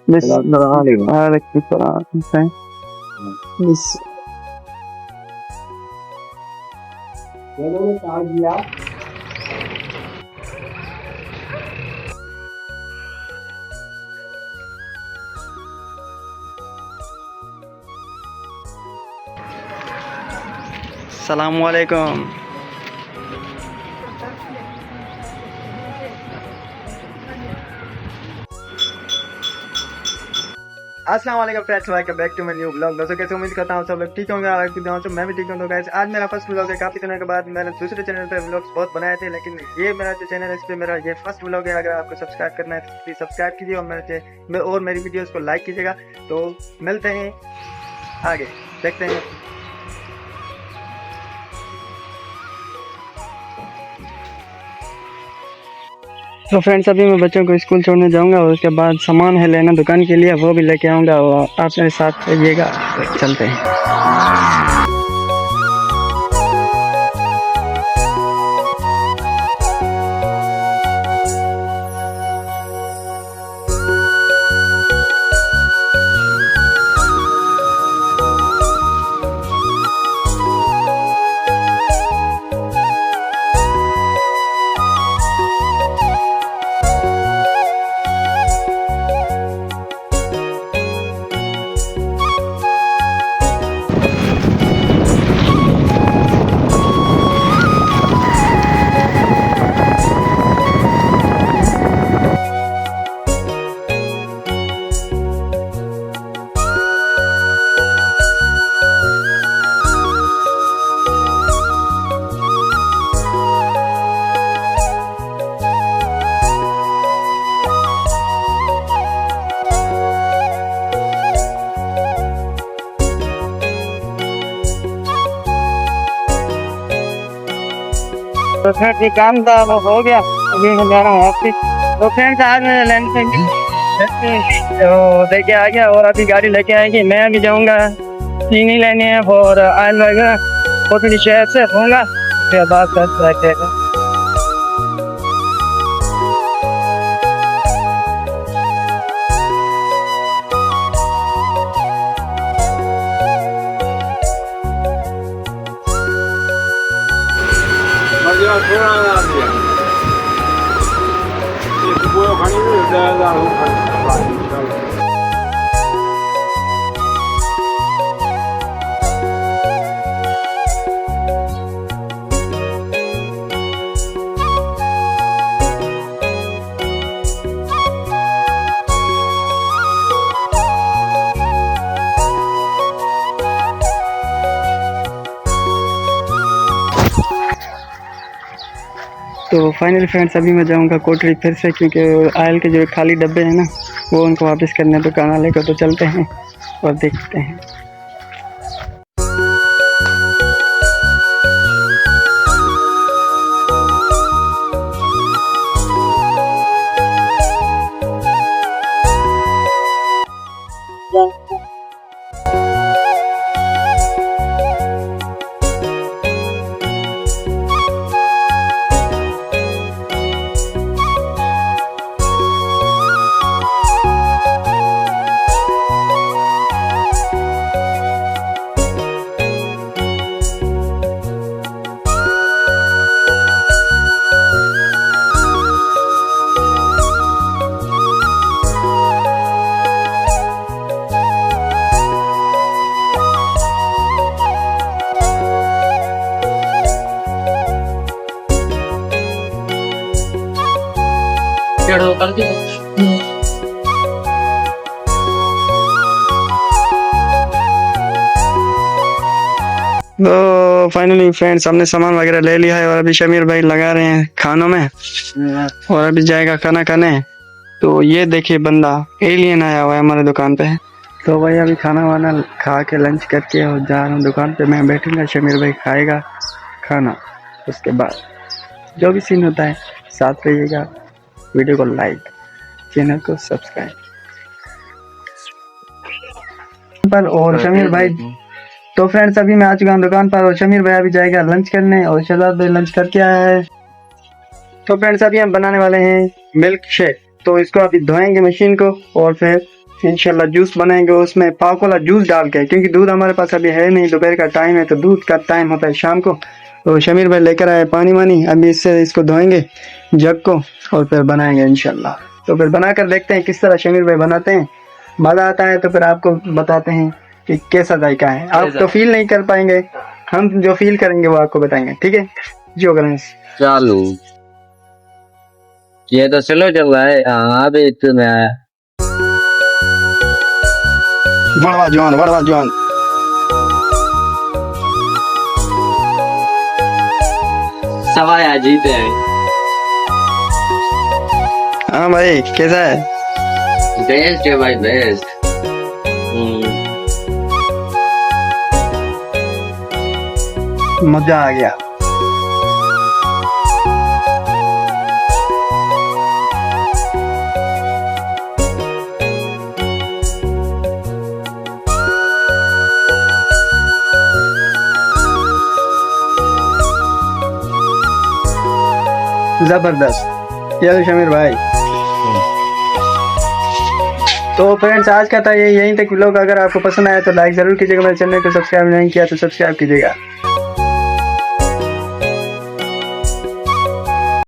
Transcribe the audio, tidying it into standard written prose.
अस्सलामुअलैकुम। अस्सलाम वालेकुम friends, welcome back to my new blog. दोस्तों कैसे उम्मीद करता हूँ सब लोग ठीक होंगे। और तो मैं भी ठीक हूँ। तो गाइस आज मेरा फर्स्ट ब्लॉग है। काफ़ी दिनों के बाद मैंने दूसरे चैनल पे ब्लॉग्स बहुत बनाए थे, लेकिन ये मेरा जो चैनल है इस पर मेरा ये फर्स्ट ब्लॉग है। अगर आपको सब्सक्राइब करना है तो प्लीज़ सब्सक्राइब कीजिए और मेरी वीडियोज़ को लाइक कीजिएगा। तो मिलते हैं आगे, देखते हैं। तो फ्रेंड्स अभी मैं बच्चों को स्कूल छोड़ने जाऊंगा और उसके बाद सामान है लेना दुकान के लिए, वो भी लेके आऊंगा और आप मेरे साथ रहिएगा। चलते हैं। तो फ्रेंड्स ये काम था वो हो गया, अभी मैं जा रहा हूँ ऑफिस। तो फ्रेंड्स आज मैंने लैंड तो लेके आ गया और अभी गाड़ी लेके आएगी। मैं अभी जाऊँगा चीनी लेने हैं और आयल वगैरह कोटली शहर से होगा, फिर बात करते हैं। तो फाइनली फ्रेंड्स अभी मैं जाऊंगा कोटरी फिर से, क्योंकि आयल के जो खाली डब्बे हैं ना वो उनको वापस करने दुकान वाले को। तो चलते हैं और देखते हैं। तो फाइनली फ्रेंड्स हमने सामान वगैरह ले लिया है और अभी शमीर भाई लगा रहे हैं खानों में और अभी जाएगा खाना खाने। तो ये देखिए बंदा एलियन आया हुआ है हमारे दुकान पे। तो भाई अभी खाना वाना खा के लंच करके और जा रहा हूँ दुकान पे। मैं बैठूंगा, शमीर भाई खाएगा खाना, उसके बाद जो भी सीन होता है साथ रहिएगा। वीडियो को लाइक, चैनल को सब्सक्राइब पर। और शमीर भाई तो फ्रेंड्स अभी मैं आ चुका हूँ दुकान पर और शमीर भाई अभी जाएगा लंच करने और शहजाद भाई लंच करके आया है। तो फ्रेंड्स अभी हम बनाने वाले हैं मिल्क शेक। तो इसको अभी धोएंगे मशीन को और फिर इंशाल्लाह जूस बनाएंगे उसमें पाक वाला जूस डाल के, क्योंकि दूध हमारे पास अभी है नहीं, दोपहर का टाइम है तो दूध का टाइम होता है शाम को। तो शमीर भाई लेकर आए पानी वानी, अभी इससे इसको धोएंगे जग को और फिर बनाएंगे इंशाल्लाह। तो फिर बनाकर देखते हैं किस तरह शमीर भाई बनाते हैं, मज़ा आता है तो फिर आपको बताते हैं कि कैसा जायका है। आप तो फील नहीं कर पाएंगे, हम जो फील करेंगे वो आपको बताएंगे, ठीक है। जो करें चालू ये तो स्लो चल रहा है। हाँ अभी इसमें आया वड़वा जवान सवाया जीते हैं। हाँ भाई कैसा है? बेस्ट है भाई बेस्ट। मजा आ गया। जबरदस्त। ये शमीर भाई, तो फ्रेंड्स आज का था ये, यहीं तक व्लॉग। अगर आपको पसंद आया तो लाइक जरूर कीजिएगा, मेरे चैनल को सब्सक्राइब नहीं किया तो सब्सक्राइब कीजिएगा।